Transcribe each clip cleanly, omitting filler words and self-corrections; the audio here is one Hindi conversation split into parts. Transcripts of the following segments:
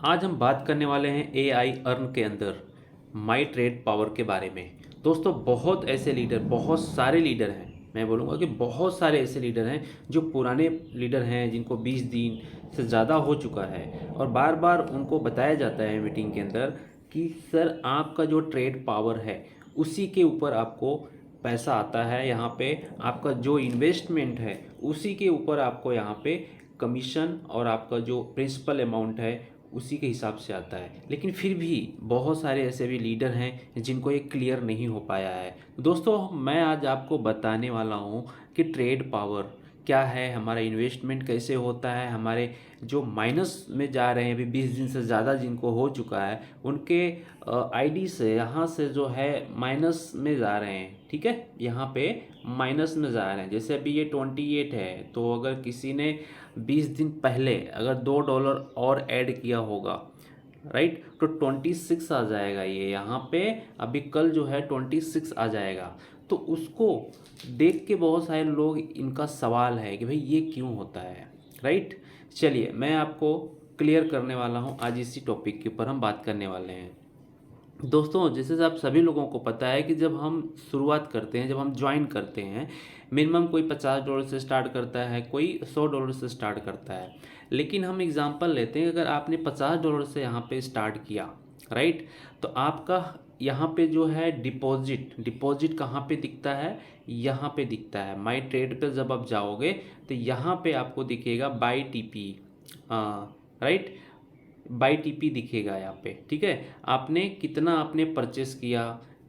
आज हम बात करने वाले हैं एआई अर्न के अंदर माई ट्रेड पावर के बारे में। दोस्तों बहुत ऐसे लीडर, बहुत सारे लीडर हैं, मैं बोलूँगा कि बहुत सारे ऐसे लीडर हैं जो पुराने लीडर हैं जिनको 20 दिन से ज़्यादा हो चुका है और बार बार उनको बताया जाता है मीटिंग के अंदर कि सर आपका जो ट्रेड पावर है उसी के ऊपर आपको पैसा आता है, यहाँ पे आपका जो इन्वेस्टमेंट है उसी के ऊपर आपको यहाँ पे कमीशन और आपका जो प्रिंसिपल अमाउंट है उसी के हिसाब से आता है। लेकिन फिर भी बहुत सारे ऐसे भी लीडर हैं जिनको ये क्लियर नहीं हो पाया है। दोस्तों मैं आज आपको बताने वाला हूँ कि ट्रेड पावर क्या है, हमारा इन्वेस्टमेंट कैसे होता है, हमारे जो माइनस में जा रहे हैं अभी 20 दिन से ज़्यादा जिनको हो चुका है उनके आईडी से यहाँ से जो है माइनस में जा रहे हैं। ठीक है, यहाँ पे माइनस में जा रहे हैं। जैसे अभी ये 28 है, तो अगर किसी ने 20 दिन पहले अगर $2 और ऐड किया होगा, राइट, तो 26 आ जाएगा। ये यहाँ पे अभी कल जो है 26 आ जाएगा। तो उसको देख के बहुत सारे लोग, इनका सवाल है कि भाई ये क्यों होता है, राइट। चलिए मैं आपको क्लियर करने वाला हूँ, आज इसी टॉपिक के ऊपर हम बात करने वाले हैं। दोस्तों जैसे आप सभी लोगों को पता है कि जब हम शुरुआत करते हैं, जब हम ज्वाइन करते हैं, मिनिमम कोई $50 से स्टार्ट करता है, कोई $100 से स्टार्ट करता है। लेकिन हम एग्जांपल लेते हैं, अगर आपने $50 से यहाँ पे स्टार्ट किया, राइट, तो आपका यहाँ पे जो है डिपॉजिट कहाँ पे दिखता है, यहाँ पे दिखता है। माई ट्रेड पे जब आप जाओगे तो यहाँ पे आपको दिखेगा by TP, right, by TP दिखेगा यहाँ पे। ठीक है, आपने कितना आपने परचेस किया,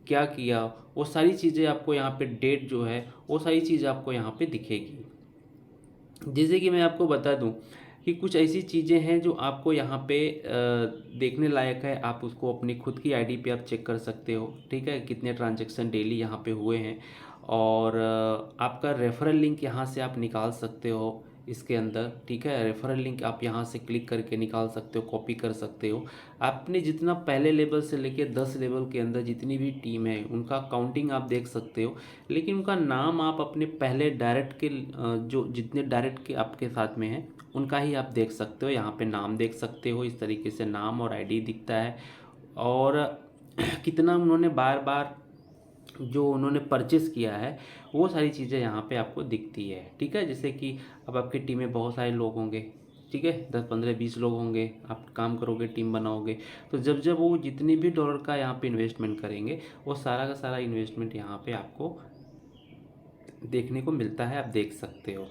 क्या किया, वो सारी चीज़ें आपको यहाँ पे, डेट जो है वो सारी चीज़ आपको यहाँ पे दिखेगी। जैसे कि मैं आपको बता दूं कि कुछ ऐसी चीज़ें हैं जो आपको यहाँ पे देखने लायक है। आप उसको अपनी खुद की आईडी पे आप चेक कर सकते हो। ठीक है, कितने ट्रांजैक्शन डेली यहाँ पे हुए हैं, और आपका रेफरल लिंक यहाँ से आप निकाल सकते हो इसके अंदर। ठीक है, रेफरल लिंक आप यहाँ से क्लिक करके निकाल सकते हो, कॉपी कर सकते हो। आपने जितना पहले लेवल से लेके 10 लेवल के अंदर जितनी भी टीम है उनका काउंटिंग आप देख सकते हो। लेकिन उनका नाम आप अपने पहले डायरेक्ट के जो जितने डायरेक्ट के आपके साथ में हैं उनका ही आप देख सकते हो। यहाँ पे नाम देख सकते हो, इस तरीके से नाम और आईडी दिखता है, और कितना उन्होंने बार बार जो उन्होंने परचेस किया है वो सारी चीज़ें यहाँ पे आपको दिखती है। ठीक है, जैसे कि अब आपकी टीम में बहुत सारे लोग होंगे, ठीक है, 10 15 20 लोग होंगे, आप काम करोगे, टीम बनाओगे, तो जब जब वो जितने भी डॉलर का यहाँ पे इन्वेस्टमेंट करेंगे वो सारा का सारा इन्वेस्टमेंट यहाँ पे आपको देखने को मिलता है, आप देख सकते हो।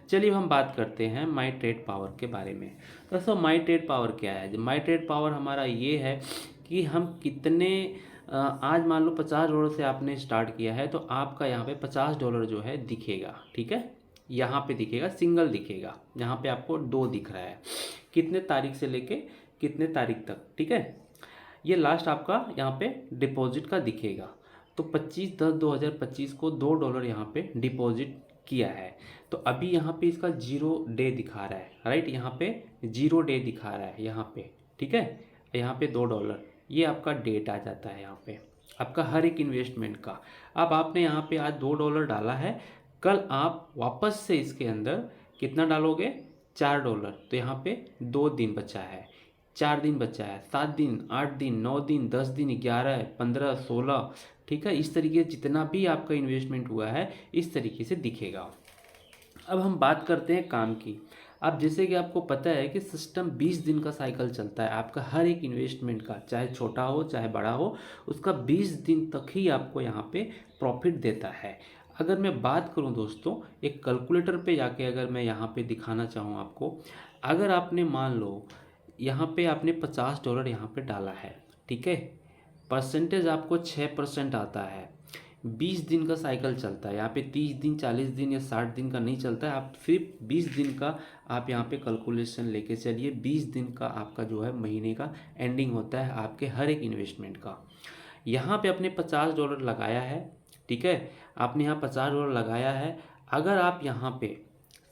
चलिए हम बात करते हैं माई ट्रेड पावर के बारे में। दोस्तों माई ट्रेड पावर क्या है? माई ट्रेड पावर हमारा ये है कि हम कितने, आज मान लो $50 से आपने स्टार्ट किया है, तो आपका यहाँ पे $50 जो है दिखेगा। ठीक है, यहाँ पे दिखेगा, सिंगल दिखेगा, यहाँ पे आपको 2 दिख रहा है, कितने तारीख से लेके कितने तारीख तक। ठीक है, ये लास्ट आपका यहाँ पे डिपॉजिट का दिखेगा। तो 25/10/2025 को $2 यहाँ पे डिपॉजिट किया है, तो अभी यहाँ पे इसका 0 डे दिखा रहा है, राइट, यहाँ पे 0 डे दिखा रहा है यहाँ पे। ठीक है, यहाँ पे $2, ये आपका डेट आ जाता है यहाँ पे आपका हर एक इन्वेस्टमेंट का। अब आपने यहाँ पे आज $2 डाला है, कल आप वापस से इसके अंदर कितना डालोगे, $4। तो यहाँ पे 2 दिन बचा है, 4 दिन बचा है, 7 दिन, 8 दिन, 9 दिन, 10 दिन, 11, 15, 16। ठीक है, इस तरीके से जितना भी आपका इन्वेस्टमेंट हुआ है इस तरीके से दिखेगा। अब हम बात करते हैं काम की। अब जैसे कि आपको पता है कि सिस्टम 20 दिन का साइकिल चलता है आपका हर एक इन्वेस्टमेंट का, चाहे छोटा हो चाहे बड़ा हो, उसका 20 दिन तक ही आपको यहाँ पे प्रॉफिट देता है। अगर मैं बात करूँ दोस्तों, एक कैलकुलेटर पे जाके अगर मैं यहाँ पे दिखाना चाहूँ आपको, अगर आपने मान लो यहाँ पे आपने $50 यहाँ पे डाला है, ठीक है, परसेंटेज आपको 6% आता है। 20 दिन का साइकिल चलता है, यहाँ पे 30 दिन, 40 दिन या 60 दिन का नहीं चलता है, आप सिर्फ 20 दिन का आप यहाँ पे कैलकुलेशन लेके चलिए। 20 दिन का आपका जो है महीने का एंडिंग होता है आपके हर एक इन्वेस्टमेंट का। यहाँ पे आपने $50 लगाया है, ठीक है, आपने यहाँ $50 लगाया है। अगर आप यहाँ पे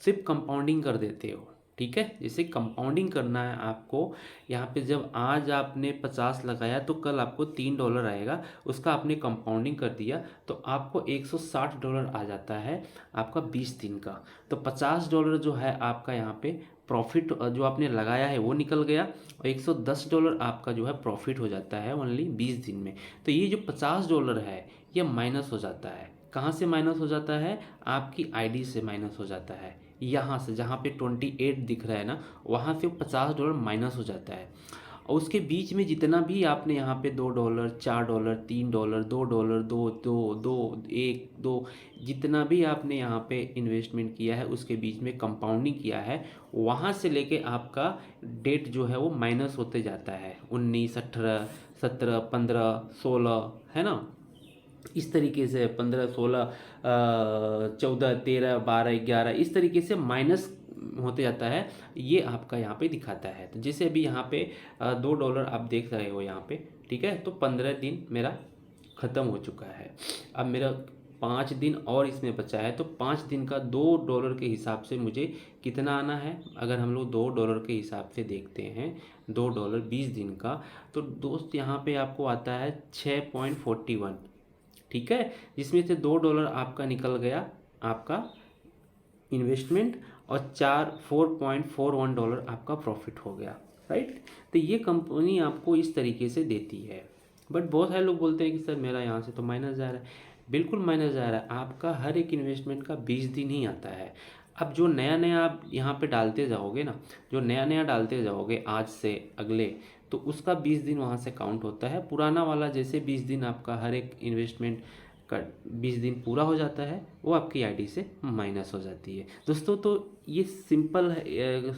सिर्फ कंपाउंडिंग कर देते हो, ठीक है, जैसे कंपाउंडिंग करना है आपको, यहाँ पे जब आज आपने 50 लगाया तो कल आपको $3 आएगा, उसका आपने कंपाउंडिंग कर दिया तो आपको $160 आ जाता है आपका 20 दिन का। तो $50 जो है आपका यहाँ पे प्रॉफिट जो आपने लगाया है वो निकल गया और $110 आपका जो है प्रॉफिट हो जाता है ओनली 20 दिन में। तो ये जो $50 है ये माइनस हो जाता है। कहाँ से माइनस हो जाता है? आपकी आईडी से माइनस हो जाता है। यहाँ से जहाँ पे 28 दिख रहा है ना, वहाँ से $50 माइनस हो जाता है। और उसके बीच में जितना भी आपने यहाँ पे $2, $4, $3, $2, दो दो दो एक दो, जितना भी आपने यहाँ पे इन्वेस्टमेंट किया है उसके बीच में कंपाउंडिंग किया है, वहाँ से लेके आपका डेट जो है वो माइनस होते जाता है। 19, 18, 17, 15, 16, है ना, इस तरीके से 15, 16, 14, 13, 12, 11 इस तरीके से माइनस होते जाता है। ये आपका यहाँ पे दिखाता है। तो जैसे अभी यहाँ पे $2 आप देख रहे हो यहाँ पे, ठीक है। तो 15 दिन मेरा ख़त्म हो चुका है। अब मेरा 5 दिन और इसमें बचा है। तो 5 दिन का $2 के हिसाब से मुझे कितना आना है? अगर हम लोग $2 के हिसाब से देखते हैं, $2 20 दिन का, तो दोस्त यहाँ पे आपको आता है 6.41, ठीक है। जिसमें से $2 आपका निकल गया आपका इन्वेस्टमेंट और 4.41 आपका प्रॉफिट हो गया, राइट। तो ये कंपनी आपको इस तरीके से देती है। बट बहुत सारे लोग बोलते हैं कि सर मेरा यहाँ से तो माइनस जा रहा है। बिल्कुल माइनस जा रहा है। आपका हर एक इन्वेस्टमेंट का 20 दिन ही आता है। अब जो नया नया आप यहाँ पे डालते जाओगे ना, जो नया नया डालते जाओगे आज से अगले, तो उसका 20 दिन वहाँ से काउंट होता है। पुराना वाला जैसे 20 दिन आपका हर एक इन्वेस्टमेंट का 20 दिन पूरा हो जाता है, वो आपकी आईडी से माइनस हो जाती है। दोस्तों तो ये सिंपल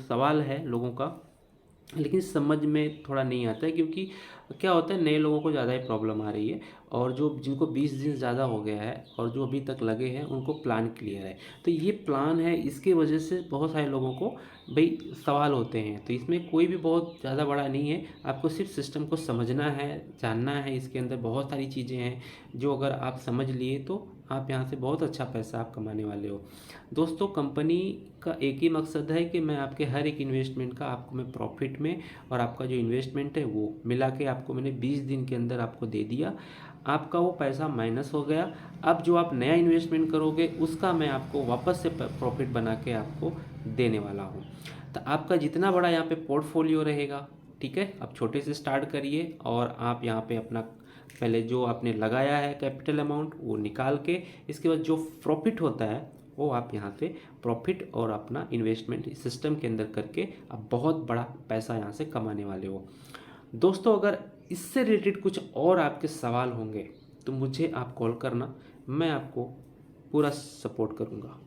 सवाल है लोगों का, लेकिन समझ में थोड़ा नहीं आता है, क्योंकि क्या होता है नए लोगों को ज़्यादा ही प्रॉब्लम आ रही है, और जो जिनको 20 दिन ज़्यादा हो गया है और जो अभी तक लगे हैं उनको प्लान क्लियर है। तो ये प्लान है, इसके वजह से बहुत सारे लोगों को भाई सवाल होते हैं। तो इसमें कोई भी बहुत ज़्यादा बड़ा नहीं है, आपको सिर्फ सिस्टम को समझना है, जानना है। इसके अंदर बहुत सारी चीज़ें हैं जो अगर आप समझ लिए तो आप यहाँ से बहुत अच्छा पैसा आप कमाने वाले हो। दोस्तों कंपनी का एक ही मकसद है कि मैं आपके हर एक इन्वेस्टमेंट का आपको मैं प्रॉफिट में, और आपका जो इन्वेस्टमेंट है वो मिला के आपको मैंने 20 दिन के अंदर आपको दे दिया। आपका वो पैसा माइनस हो गया। अब जो आप नया इन्वेस्टमेंट करोगे उसका मैं आपको वापस से प्रॉफिट बना के आपको देने वाला हूँ। तो आपका जितना बड़ा यहाँ पे पोर्टफोलियो रहेगा, ठीक है, आप छोटे से स्टार्ट करिए और आप यहाँ पे अपना पहले जो आपने लगाया है कैपिटल अमाउंट वो निकाल के, इसके बाद जो प्रॉफिट होता है वो आप यहाँ से प्रॉफिट और अपना इन्वेस्टमेंट सिस्टम के अंदर करके आप बहुत बड़ा पैसा यहाँ से कमाने वाले हो। दोस्तों अगर इससे रिलेटेड कुछ और आपके सवाल होंगे तो मुझे आप कॉल करना, मैं आपको पूरा सपोर्ट करूँगा।